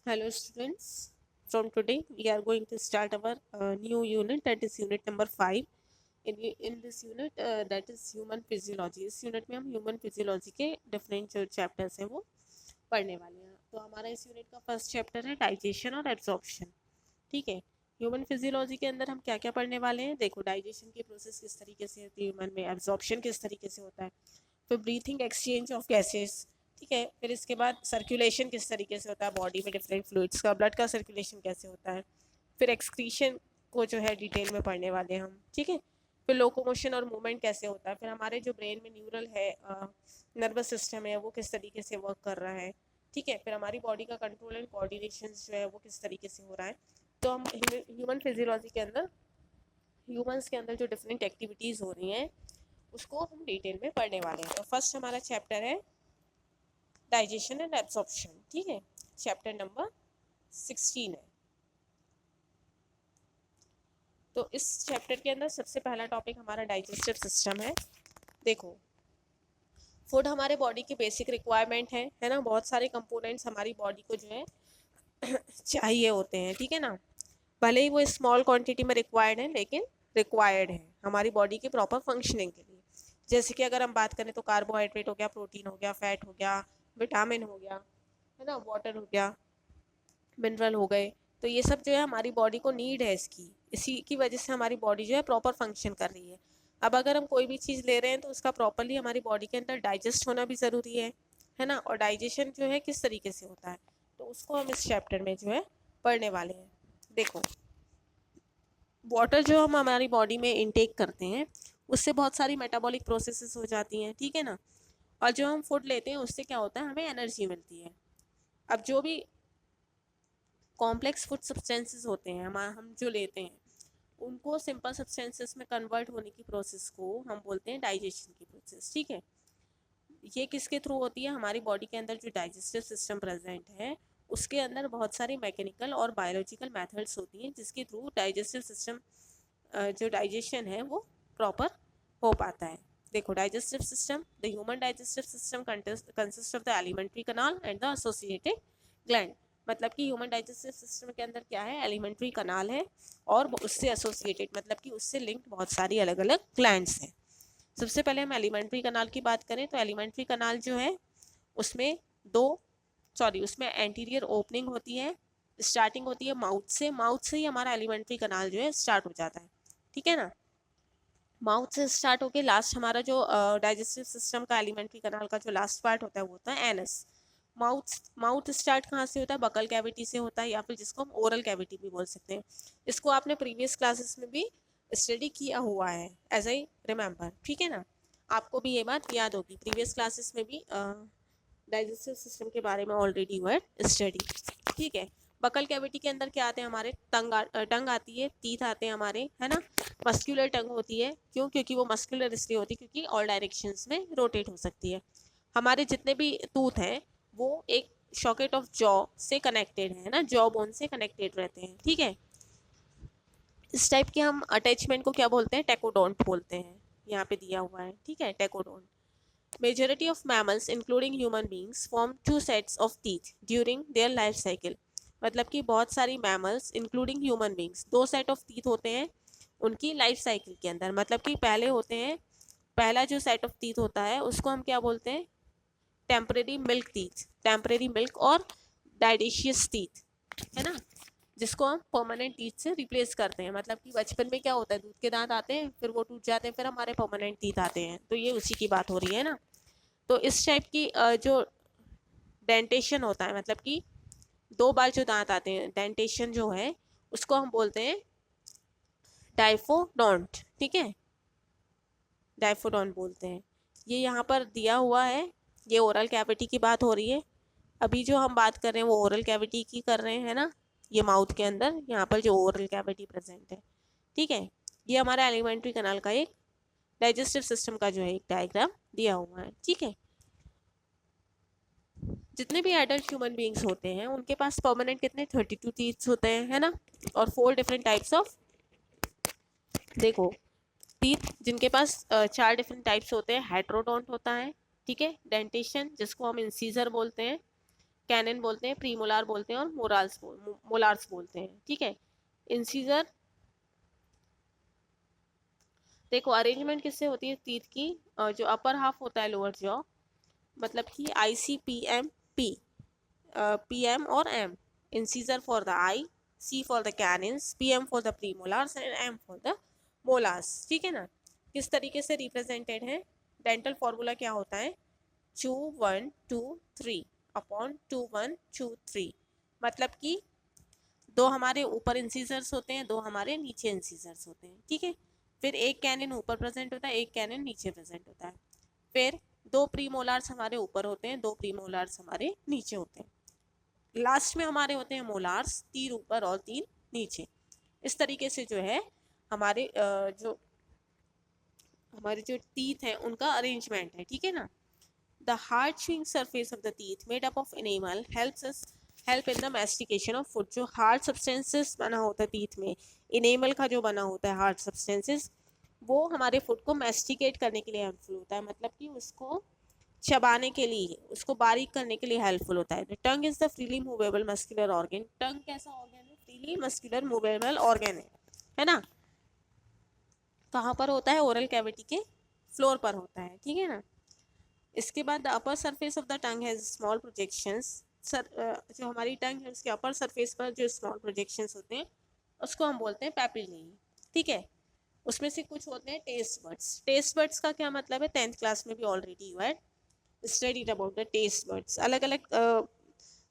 Hello students, from today we are going to start our new unit, that is unit number 5. In this unit that is human physiology. इस unit में हम human physiology के different जो chapters हैं वो पढ़ने वाले हैं। तो हमारा इस यूनिट का फर्स्ट चैप्टर है डाइजेशन और एब्जॉर्प्शन। ठीक है, ह्यूमन फिजियोलॉजी के अंदर हम क्या क्या पढ़ने वाले हैं। देखो, डाइजेशन की प्रोसेस किस तरीके से होती है ह्यूमन में, एब्जॉर्प्शन किस तरीके से होता है, फिर ब्रीथिंग, एक्सचेंज ऑफ गैसेस। ठीक है, फिर इसके बाद सर्कुलेशन किस तरीके से होता है बॉडी में, डिफरेंट फ्लूइड्स का, ब्लड का सर्कुलेशन कैसे होता है, फिर एक्सक्रीशन को जो है डिटेल में पढ़ने वाले हैं हम। ठीक है, फिर लोकोमोशन और मूवमेंट कैसे होता है, फिर हमारे जो ब्रेन में न्यूरल है, नर्वस सिस्टम है, वो किस तरीके से वर्क कर रहा है। ठीक है, फिर हमारी बॉडी का कंट्रोल एंड कोऑर्डिनेशन जो है वो किस तरीके से हो रहा है। तो हम ह्यूमन फिजियोलॉजी के अंदर, ह्यूमंस के अंदर जो डिफरेंट एक्टिविटीज़ हो रही हैं उसको हम डिटेल में पढ़ने वाले हैं। तो फर्स्ट हमारा चैप्टर है डाइजेशन एंड एब्जॉर्प्शन। ठीक है, चैप्टर नंबर 16 है। तो इस चैप्टर के अंदर सबसे पहला टॉपिक हमारा डाइजेस्टिव सिस्टम है। देखो, फूड हमारे बॉडी की बेसिक रिक्वायरमेंट है ना। बहुत सारे कंपोनेंट्स हमारी बॉडी को जो है चाहिए होते हैं। ठीक है ना, भले ही वो स्मॉल क्वांटिटी में रिक्वायर्ड है, लेकिन रिक्वायर्ड है हमारी बॉडी के प्रॉपर फंक्शनिंग के लिए। जैसे कि अगर हम बात करें तो कार्बोहाइड्रेट हो गया, प्रोटीन हो गया, फैट हो गया, विटामिन हो गया, है ना, वाटर हो गया, मिनरल हो गए। तो ये सब जो है हमारी बॉडी को नीड है इसकी, इसी की वजह से हमारी बॉडी जो है प्रॉपर फंक्शन कर रही है। अब अगर हम कोई भी चीज़ ले रहे हैं तो उसका प्रॉपरली हमारी बॉडी के अंदर डाइजेस्ट होना भी ज़रूरी है ना। और डाइजेशन जो है किस तरीके से होता है तो उसको हम इस चैप्टर में जो है पढ़ने वाले हैं। देखो, वाटर जो हम हमारी बॉडी में इनटेक करते हैं उससे बहुत सारी मेटाबॉलिक प्रोसेसेस हो जाती हैं। ठीक है ना, और जो हम फूड लेते हैं उससे क्या होता है, हमें एनर्जी मिलती है। अब जो भी कॉम्प्लेक्स फूड सब्सटेंसेस होते हैं हम जो लेते हैं उनको सिंपल सब्सटेंसेस में कन्वर्ट होने की प्रोसेस को हम बोलते हैं डाइजेशन की प्रोसेस। ठीक है, ये किसके थ्रू होती है, हमारी बॉडी के अंदर जो डाइजेस्टिव सिस्टम प्रेजेंट है उसके अंदर बहुत सारी मैकेनिकल और बायोलॉजिकल मेथड्स होती हैं जिसके थ्रू डाइजेस्टिव सिस्टम जो डाइजेशन है वो प्रॉपर हो पाता है। देखो, digestive system, the human digestive system consist of the elementary kanal and the associated gland. मतलब कि ह्यूमन डाइजेस्टिव सिस्टम के अंदर क्या है, एलिमेंट्री कनाल है और उससे एसोसिएटेड मतलब कि उससे लिंक्ड बहुत सारी अलग अलग ग्लैंड्स हैं। सबसे पहले हम एलिमेंट्री कनाल की बात करें तो एलिमेंट्री कनाल जो है उसमें उसमें एंटीरियर ओपनिंग होती है। स्टार्टिंग होती है माउथ से ही हमारा एलिमेंट्री कनाल जो है स्टार्ट हो जाता है। ठीक है ना, माउथ से स्टार्ट होके लास्ट हमारा जो डाइजेस्टिव सिस्टम का एलिमेंट्री कनाल का जो लास्ट पार्ट होता है वो होता है एनस। माउथ स्टार्ट कहाँ से होता है, बकल कैविटी से होता है, या फिर जिसको हम ओरल कैविटी भी बोल सकते हैं। इसको आपने प्रीवियस क्लासेस में भी स्टडी किया हुआ है, एज आई रिमेम्बर। ठीक है ना, आपको भी ये बात याद होगी, प्रीवियस क्लासेस में भी डाइजेस्टिव सिस्टम के बारे में ऑलरेडी हुआ है स्टडी। ठीक है, बकल कैविटी के अंदर क्या आते हैं हमारे, टंग आती है, टीथ आते हैं हमारे, है ना। मस्कुलर टंग होती है, क्यों, क्योंकि वो मस्कुलर इसलिए होती है क्योंकि ऑल डायरेक्शंस में रोटेट हो सकती है। हमारे जितने भी टूथ हैं वो एक सॉकेट ऑफ जॉ से कनेक्टेड है ना, जॉ बोन से कनेक्टेड रहते हैं। ठीक है, इस टाइप के हम अटैचमेंट को क्या बोलते हैं, टेकोडोंट बोलते हैं। यहाँ पे दिया हुआ है, ठीक है, टेकोडोंट। Majority of mammals, including human beings, form two sets of teeth during their life cycle. मतलब कि बहुत सारी mammals, including human beings, दो set of teeth होते हैं उनकी लाइफ साइकिल के अंदर। मतलब कि पहले होते हैं, पहला जो सेट ऑफ टीथ होता है उसको हम क्या बोलते हैं, temporary milk teeth, temporary milk और डाइडेशियस टीथ, है ना, जिसको हम परमानेंट टीथ से रिप्लेस करते हैं। मतलब कि बचपन में क्या होता है, दूध के दांत आते हैं, फिर वो टूट जाते हैं, फिर हमारे परमानेंट टीथ आते हैं। तो ये उसी की बात हो रही है ना। तो इस टाइप की जो डेंटेशन होता है, मतलब कि दो बार जो दांत आते हैं, डेंटेशन जो है उसको हम बोलते हैं डाइफोडोंट। ठीक है, डाइफोडोंट बोलते हैं। ये यहाँ पर दिया हुआ है, ये ओरल कैविटी की बात हो रही है। अभी जो हम बात कर रहे हैं वो ओरल कैविटी की कर रहे हैं ना, ये माउथ के अंदर यहाँ पर जो ओरल कैविटी प्रेजेंट है। ठीक है, ये हमारा एलिमेंट्री कनाल का एक डाइजेस्टिव सिस्टम का जो है एक डायग्राम दिया हुआ है। ठीक है, जितने भी एडल्ट ह्यूमन बींग्स होते हैं उनके पास परमानेंट कितने 32 टीथ्स होते हैं, है ना। और 4 डिफरेंट टाइप्स ऑफ, देखो, टीथ जिनके पास 4 डिफरेंट टाइप्स होते हैं, हेट्रोडोंट होता है, ठीक है, डेंटेशन जिसको हम इंसीजर बोलते हैं, कैनन बोलते हैं, प्रीमोलार बोलते हैं और मोलार्स बोलते हैं, ठीक है। इंसीजर, देखो अरेंजमेंट किससे होती है टीथ की, जो अपर हाफ होता है लोअर जॉ, मतलब कि ICPM, PM और M, incisor for the I, C for the canines, PM for the premolars and M for the molars, ठीक है ना। किस तरीके से रिप्रेजेंटेड है, डेंटल फॉर्मूला क्या होता है, 2 1 2 3 अपॉन 2 1 2 3, मतलब कि दो हमारे ऊपर इंसीजर्स होते हैं, दो हमारे नीचे इंसीजर्स होते हैं, ठीक है। फिर एक कैनिन ऊपर प्रेजेंट होता है, एक कैनिन नीचे प्रेजेंट होता है। फिर दो प्रीमोलार्स हमारे ऊपर होते हैं, दो प्रीमोलार्स हमारे नीचे होते हैं। लास्ट में हमारे होते हैं मोलार्स, 3 ऊपर और 3 नीचे। इस तरीके से जो है हमारे जो टीथ है उनका अरेंजमेंट है, ठीक है ना। The hard chewing surface of the teeth made up of animal help in the mastication of food. जो हार्ड सब्सटेंसेस बना होता है टीथ में, इनेमल का जो बना होता है हार्ड सब्सटेंसेस, वो हमारे फूड को मैस्टिकेट करने के लिए हेल्पफुल होता है, मतलब कि उसको चबाने के लिए, उसको बारीक करने के लिए हेल्पफुल होता है। Tongue is the freely movable muscular organ. Tongue कैसा ऑर्गन है, फ्रीली मस्कुलर मूवेबल ऑर्गन है ना। कहाँ पर होता है, ओरल कैविटी के फ्लोर पर होता है, ठीक है ना। इसके बाद the upper surface of the tongue has small projections. जो हमारी टंग है उसके अपर सरफेस पर जो स्मॉल प्रोजेक्शंस होते हैं उसको हम बोलते हैं पैपिली, ठीक है। उसमें से कुछ होते हैं टेस्ट बड्स। टेस्ट बड्स का क्या मतलब है, 10th क्लास में भी already you had studied about the taste buds. अलग अलग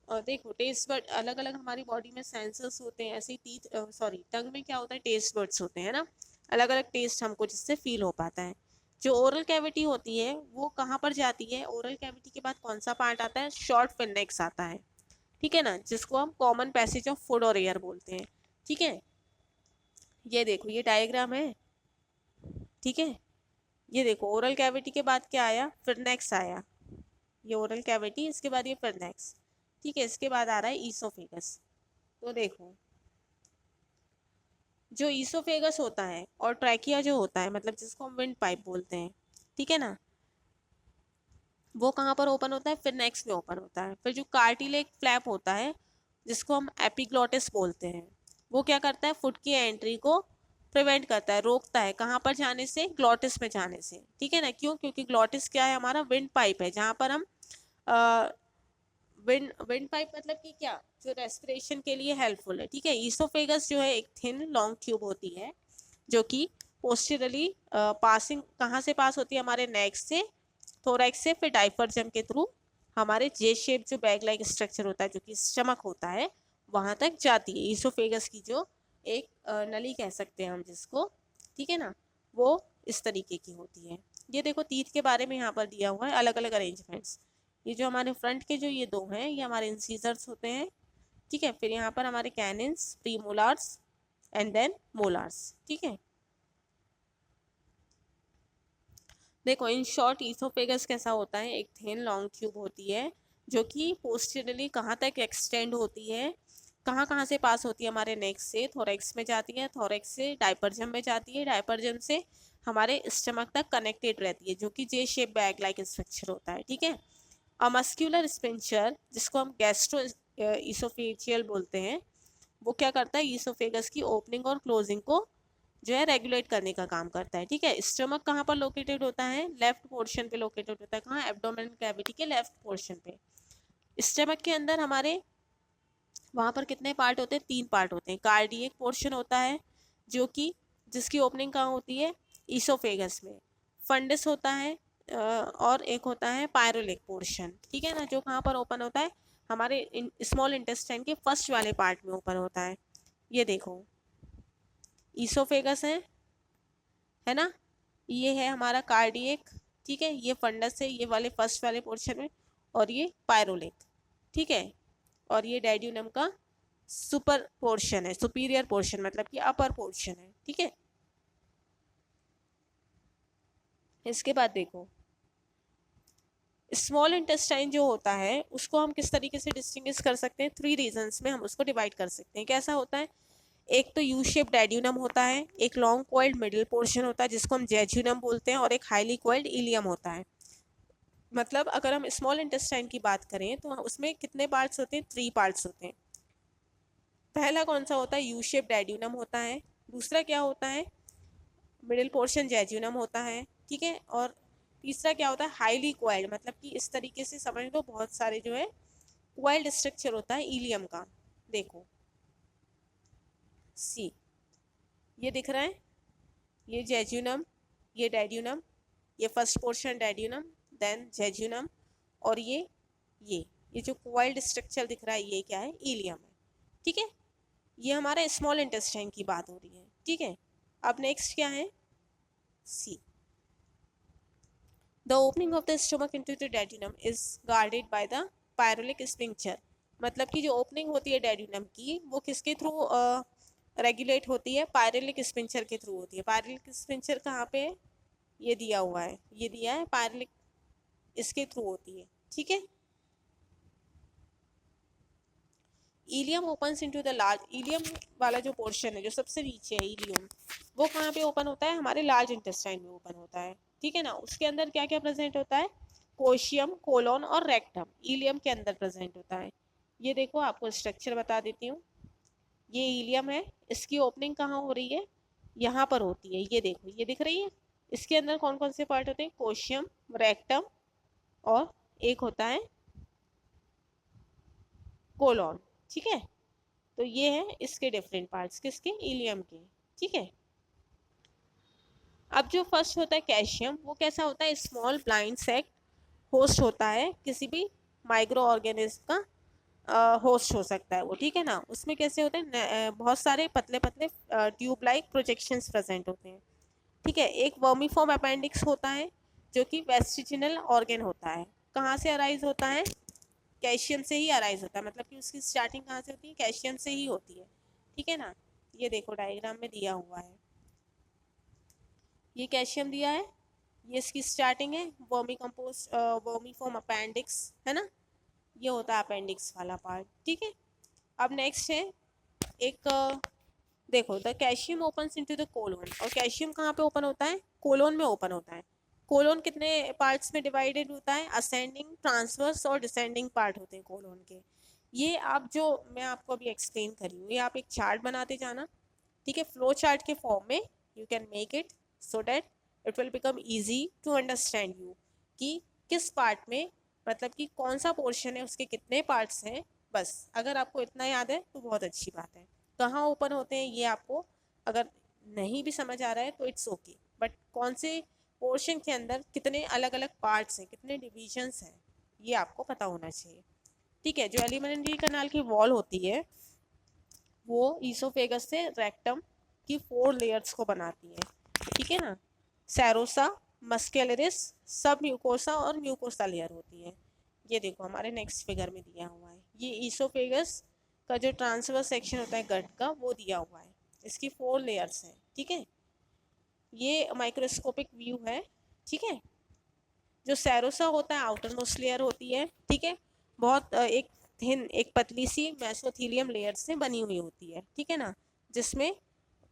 देखो टेस्ट बड अलग अलग हमारी बॉडी में सेंसर्स होते हैं, ऐसे ही टंग में क्या होता है, टेस्ट बड्स होते हैं ना, अलग अलग टेस्ट हमको जिससे फील हो पाता है। जो ओरल कैविटी होती है वो कहाँ पर जाती है, ओरल कैविटी के बाद कौन सा पार्ट आता है, शॉर्ट फिनेक्स आता है, ठीक है ना, जिसको हम कॉमन पैसेज ऑफ फूड और एयर बोलते हैं, ठीक है। ये देखो ये डायग्राम है, ठीक है। ये देखो ओरल कैविटी के बाद क्या आया, फिरनेक्स आया, ये ओरल कैविटी, इसके बाद ये फिरनेक्स, ठीक है। इसके बाद आ रहा है ईसोफेगस। तो देखो जो ईसोफेगस होता है और ट्रैकिया जो होता है, मतलब जिसको हम विंड पाइप बोलते हैं, ठीक है ना, वो कहाँ पर ओपन होता है, फिरनेक्स में ओपन होता है। फिर जो कार्टिलेज फ्लैप होता है जिसको हम एपिग्लॉटिस बोलते हैं, वो क्या करता है, फूड की एंट्री को प्रिवेंट करता है, रोकता है, कहाँ पर जाने से, ग्लॉटिस में जाने से, ठीक है ना। क्यों, क्योंकि ग्लॉटिस क्या है, हमारा विंड पाइप है, जहाँ पर हम विंड पाइप मतलब कि क्या, जो रेस्पिरेशन के लिए हेल्पफुल है, ठीक है। ईसोफेगस जो है एक थिन लॉन्ग ट्यूब होती है जो कि पोस्टीरियरली पासिंग, कहाँ से पास होती है, हमारे नेक से, थोरैक्स से, फिर डायफ्राम के थ्रू हमारे जे शेप जो बैग लाइक स्ट्रक्चर होता है जो कि स्टमक होता है वहां तक जाती है। ईसोफेगस की जो एक नली कह सकते हैं हम जिसको, ठीक है ना, वो इस तरीके की होती है। ये देखो टीथ के बारे में यहाँ पर दिया हुआ है अलग अलग अरेंजमेंट्स। ये जो हमारे फ्रंट के जो ये दो हैं ये हमारे इंसीजर्स होते हैं, ठीक है। फिर यहाँ पर हमारे कैनिन्स, प्रीमोलार्स एंड देन मोलार्स, ठीक है। देखो इन शॉर्ट ईसोफेगस कैसा होता है, एक थिन लॉन्ग ट्यूब होती है जो कि पोस्टीरियरली कहाँ तक एक्सटेंड होती है, कहाँ कहाँ से पास होती है, हमारे नेक से थोरैक्स में जाती है, थोरैक्स से डायफ्राम में जाती है, डायफ्राम से हमारे स्टमक तक कनेक्टेड रहती है, जो कि जे शेप बैग लाइक स्ट्रक्चर होता है, ठीक है। अ मस्क्यूलर स्पिंचर जिसको हम गैस्ट्रो ईसोफेजियल बोलते हैं, वो क्या करता है, ईसोफेगस की ओपनिंग और क्लोजिंग को जो है रेगुलेट करने का काम करता है, ठीक है। स्टमक कहाँ पर लोकेटेड होता है, लेफ्ट पोर्शन पे लोकेटेड होता है, कहाँ, एब्डोमेन कैविटी के लेफ्ट पोर्शन पे। स्टमक के अंदर हमारे वहाँ पर कितने पार्ट होते हैं, 3 पार्ट होते हैं। कार्डियक पोर्शन होता है जो कि जिसकी ओपनिंग कहाँ होती है, ईसोफेगस में। फंडस होता है और एक होता है पायरोलिक पोर्शन, ठीक है ना, जो कहाँ पर ओपन होता है, हमारे स्मॉल इंटेस्टाइन के फर्स्ट वाले पार्ट में ओपन होता है। ये देखो ईसोफेगस है ना, ये है हमारा कार्डियक, ठीक है, ये फंडस है ये वाले फर्स्ट वाले पोर्शन में, और ये पायरोलिक, ठीक है। और ये डेड्यूनम का सुपर पोर्शन है, सुपीरियर पोर्शन मतलब कि अपर पोर्शन है, ठीक है। इसके बाद देखो स्मॉल इंटेस्टाइन जो होता है उसको हम किस तरीके से डिस्टिंग्विश कर सकते हैं, 3 रीजन्स में हम उसको डिवाइड कर सकते हैं। कैसा होता है, एक तो यू शेप डेड्यूनम होता है, एक लॉन्ग कोइल्ड मिडिल पोर्शन होता है जिसको हम जेजुनम बोलते हैं, और एक हाईली कोइल्ड इलियम होता है। मतलब अगर हम स्मॉल इंटेस्टाइन की बात करें तो उसमें कितने पार्ट्स होते हैं, 3 पार्ट्स होते हैं। पहला कौन सा होता है, यू शेप डेड्यूनम होता है। दूसरा क्या होता है, मिडिल पोर्शन जेजुनम होता है, ठीक है। और तीसरा क्या होता है, हाईली क्वाइल्ड, मतलब कि इस तरीके से समझ लो बहुत सारे जो है क्वाइल्ड स्ट्रक्चर होता है इलियम का। देखो सी, ये दिख रहा है, ये जेजुनम, ये डेड्यूनम, ये फर्स्ट पोर्शन डेड्यूनम, देन जेजुनम, और ये जो क्वाइल्ड स्ट्रक्चर दिख रहा है ये क्या है, इलियम है, ठीक है। ये हमारा स्मॉल इंटेस्टाइन की बात हो रही है, ठीक है। अब नेक्स्ट क्या है, see, the opening of the stomach into the duodenum is guarded by the pyloric sphincter. मतलब कि जो ओपनिंग होती है डेड्यूनम की वो किसके थ्रू रेगुलेट होती है, पायरोलिक स्फिंक्टर के थ्रू होती है। पायरोलिक स्फिंक्टर कहाँ पे है, ये दिया हुआ है, ये दिया है पायरोलिक, इसके थ्रू होती है, ठीक है। Ileum opens into the large, ileum वाला जो पोर्शन है जो सबसे नीचे है इलियम, वो कहाँ पे ओपन होता है, हमारे लार्ज इंटेस्टाइन में ओपन होता है, ठीक है ना। उसके अंदर क्या क्या प्रेजेंट होता है, कोशियम, कोलोन और रेक्टम इलियम के अंदर प्रेजेंट होता है। ये देखो आपको स्ट्रक्चर बता देती हूँ, ये इलियम है, इसकी ओपनिंग कहाँ हो रही है, यहाँ पर होती है, ये देखो ये दिख रही है। इसके अंदर कौन कौन से पार्ट होते हैं, कोशियम, रेक्टम और एक होता है कोलोन, ठीक है। तो ये है इसके डिफरेंट पार्ट्स, किसके, इलियम के, ठीक है। अब जो फर्स्ट होता है कैल्शियम, वो कैसा होता है, स्मॉल ब्लाइंड सेक होस्ट होता है, किसी भी माइक्रो ऑर्गेनिज्म का होस्ट हो सकता है वो, ठीक है ना। उसमें कैसे होते हैं, बहुत सारे पतले पतले ट्यूब लाइक प्रोजेक्शंस प्रेजेंट होते हैं, ठीक है। एक वर्मीफॉर्म अपेंडिक्स होता है जो कि वेस्टिजिनल ऑर्गन होता है, कहाँ से अराइज होता है, कैल्शियम से ही अराइज होता है, मतलब कि उसकी स्टार्टिंग कहाँ से होती है, कैल्शियम से ही होती है, ठीक है ना। ये देखो डायग्राम में दिया हुआ है, ये कैल्शियम दिया है, ये इसकी स्टार्टिंग है, vermi compost vermi form appendix है ना, ये होता है अपेंडिक्स वाला पार्ट, ठीक है। अब नेक्स्ट है एक देखो, the calcium opens into the colon, और कैल्शियम कहाँ पे ओपन होता है, कोलोन में ओपन होता है। कोलोन कितने पार्ट्स में डिवाइडेड होता है, असेंडिंग, ट्रांसवर्स और डिसेंडिंग पार्ट होते हैं कोलोन के। ये आप जो मैं आपको अभी एक्सप्लेन कर रही हूँ, ये आप एक चार्ट बनाते जाना, ठीक है, फ्लो चार्ट के फॉर्म में you can make it so that it will become easy to understand you कि किस पार्ट में, मतलब कि कौन सा पोर्शन है, उसके कितने पार्ट्स हैं। बस अगर आपको इतना याद है तो बहुत अच्छी बात है। कहाँ ओपन होते हैं ये आपको अगर नहीं भी समझ आ रहा है तो इट्स ओके, बट कौन से पोर्शन के अंदर कितने अलग अलग पार्ट्स हैं, कितने डिविजन्स हैं, ये आपको पता होना चाहिए, ठीक है। जो एलिमेंट्री कैनाल की वॉल होती है वो ईसोफेगस से रेक्टम की 4 लेयर्स को बनाती है, ठीक है ना। सेरोसा, मस्कुलरिस, सब म्यूकोसा और म्यूकोसा लेयर होती है। ये देखो हमारे नेक्स्ट फिगर में दिया हुआ है, ये ईसोफेगस का जो ट्रांसवर्स सेक्शन होता है गट का वो दिया हुआ है, इसकी 4 लेयर्स हैं, ठीक है। ये माइक्रोस्कोपिक व्यू है, ठीक है। जो सेरोसा होता है आउटर मोस्ट लेयर होती है, ठीक है, बहुत एक थिन, एक पतली सी मेसोथीलियम लेयर से बनी हुई होती है, ठीक है ना, जिसमें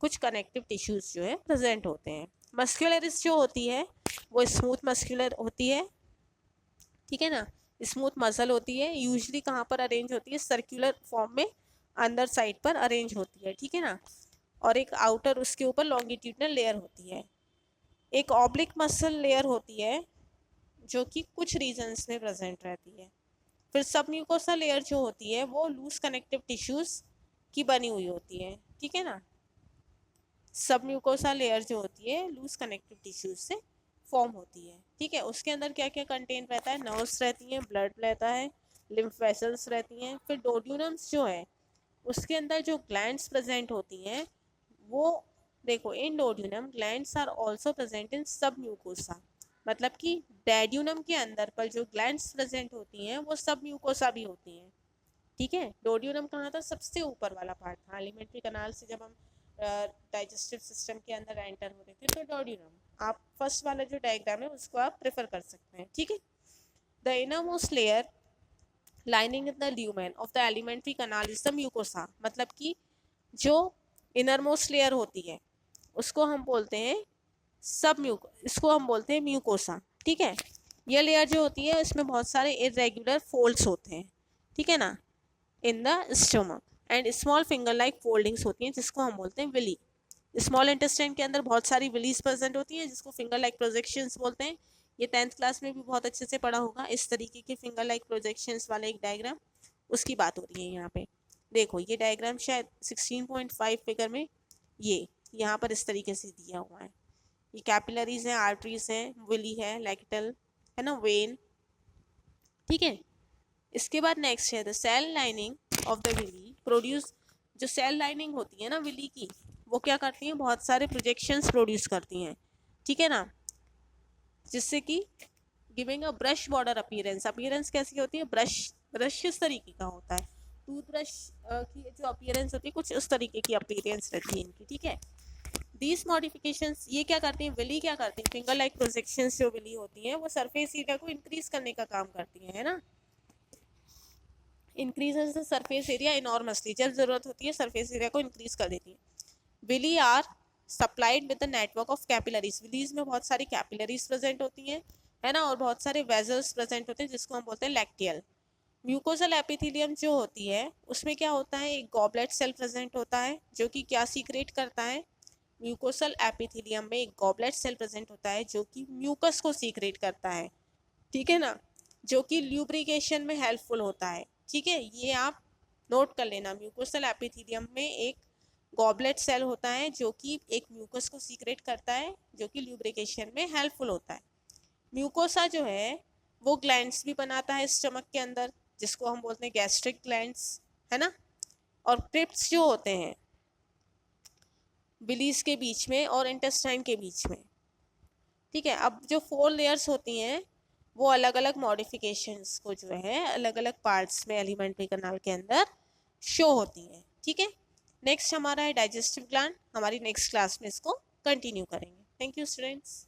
कुछ कनेक्टिव टिश्यूज जो है प्रेजेंट होते हैं। मस्कुलरिस जो होती है वो स्मूथ मस्कुलर होती है, ठीक है ना, स्मूथ मसल होती है, यूजुअली कहाँ पर अरेंज होती है, सर्कुलर फॉर्म में अंदर साइड पर अरेंज होती है, ठीक है ना। और एक आउटर उसके ऊपर लॉन्गिट्यूडनल लेयर होती है। एक ऑब्लिक मसल लेयर होती है जो कि कुछ रीजन्स में प्रेजेंट रहती है। फिर सब म्यूकोसा लेयर जो होती है वो लूज कनेक्टिव टिश्यूज की बनी हुई होती है, ठीक है ना। सब म्यूकोसा लेयर जो होती है लूज कनेक्टिव टिश्यूज से फॉर्म होती है, ठीक है। उसके अंदर क्या क्या कंटेन रहता है, नर्व्स रहती हैं, ब्लड रहता है, लिम्फ वेसल्स रहती हैं। फिर डोड्यूनम्स जो है उसके अंदर जो ग्लैंड्स प्रेजेंट होती हैं वो देखो, in duodenum glands are also present in submucosa, मतलब कि डेड्यूनम के अंदर पर जो ग्लैंड्स प्रेजेंट होती हैं वो सब म्यूकोसा भी होती हैं, ठीक है। डोड्यूनम कहाँ था, सबसे ऊपर वाला पार्ट था, एलिमेंट्री कनाल से जब हम डाइजेस्टिव सिस्टम के अंदर एंटर होते थे तो डोड्यूनम, आप फर्स्ट वाला जो डायग्राम है उसको आप प्रेफर कर सकते हैं, ठीक है। The innermost layer lining the lumen of the elementary kanal is the mucosa, मतलब कि जो इनरमोस्ट लेयर होती है उसको हम बोलते हैं सब म्यूको, इसको हम बोलते हैं म्यूकोसा, ठीक है। ये लेयर जो होती है इसमें बहुत सारे इरेगुलर फोल्ड्स होते हैं, ठीक है ना, in the stomach, and small finger like foldings होती हैं जिसको हम बोलते हैं विली। स्मॉल इंटेस्टाइन के अंदर बहुत सारी विलीज प्रेजेंट होती हैं जिसको फिंगर लाइक प्रोजेक्शंस बोलते हैं। ये 10th क्लास में भी बहुत अच्छे से पढ़ा होगा, इस तरीके के फिंगर लाइक प्रोजेक्शंस वाला एक डायग्राम, उसकी बात हो रही है यहाँ पे। देखो ये डायग्राम शायद 16.5 फिगर में ये यहाँ पर इस तरीके से दिया हुआ है। ये कैपिलरीज हैं, आर्टरीज हैं, विली है, लैक्टल है ना, वेन, ठीक है। इसके बाद नेक्स्ट है the cell lining of the villi produce. जो सेल लाइनिंग होती है ना विली की, वो क्या करती हैं, बहुत सारे प्रोजेक्शंस प्रोड्यूस करती हैं, ठीक है ना, जिससे कि giving a brush border appearance. Appearance कैसी होती है, ब्रश ब्रश इस तरीके का होता है, टूथब्रश की जो अपीयरेंस होती है कुछ उस तरीके की अपीयरेंस रहती है इनकी, ठीक है। दीज मॉडिफिकेशंस ये क्या करती हैं, विली क्या करती हैं, फिंगर लाइक प्रोजेक्शंस जो विली होती हैं वो सरफेस एरिया को इंक्रीज करने का काम करती हैं, है ना, increases the surface area enormously, जब जरूरत होती है सरफेस एरिया को इंक्रीज कर देती है। Villi are supplied with the network of capillaries. Villis में बहुत सारी कैपिलरीज प्रेजेंट होती हैं, है ना, और बहुत सारे वेजल्स प्रेजेंट होते हैं जिसको हम बोलते हैं लैक्टियल। म्यूकोसल एपिथेलियम जो होती है उसमें क्या होता है, एक गॉबलेट सेल प्रेजेंट होता है जो कि क्या सीक्रेट करता है, म्यूकोसल एपिथेलियम में एक गॉबलेट सेल प्रेजेंट होता है जो कि म्यूकस को सीक्रेट करता है, ठीक है ना, जो कि ल्यूब्रिकेशन में हेल्पफुल होता है, ठीक है। ये आप नोट कर लेना, म्यूकोसल एपिथेलियम में एक गॉबलेट सेल होता है जो कि एक म्यूकस को सीक्रेट करता है जो कि ल्यूब्रिकेशन में हेल्पफुल होता है। म्यूकोसा जो है वो ग्लैंड्स भी बनाता है स्टमक के अंदर जिसको हम बोलते हैं गैस्ट्रिक ग्लैंड्स, है ना, और क्रिप्ट्स जो होते हैं बिलीज के बीच में और इंटेस्टाइन के बीच में, ठीक है। अब जो 4 लेयर्स होती हैं वो अलग अलग मॉडिफिकेशंस को जो है अलग अलग पार्ट्स में एलिमेंट्री कैनाल के अंदर शो होती हैं, ठीक है। नेक्स्ट हमारा है डाइजेस्टिव ग्लैंड, हमारी नेक्स्ट क्लास में इसको कंटिन्यू करेंगे। Thank you students.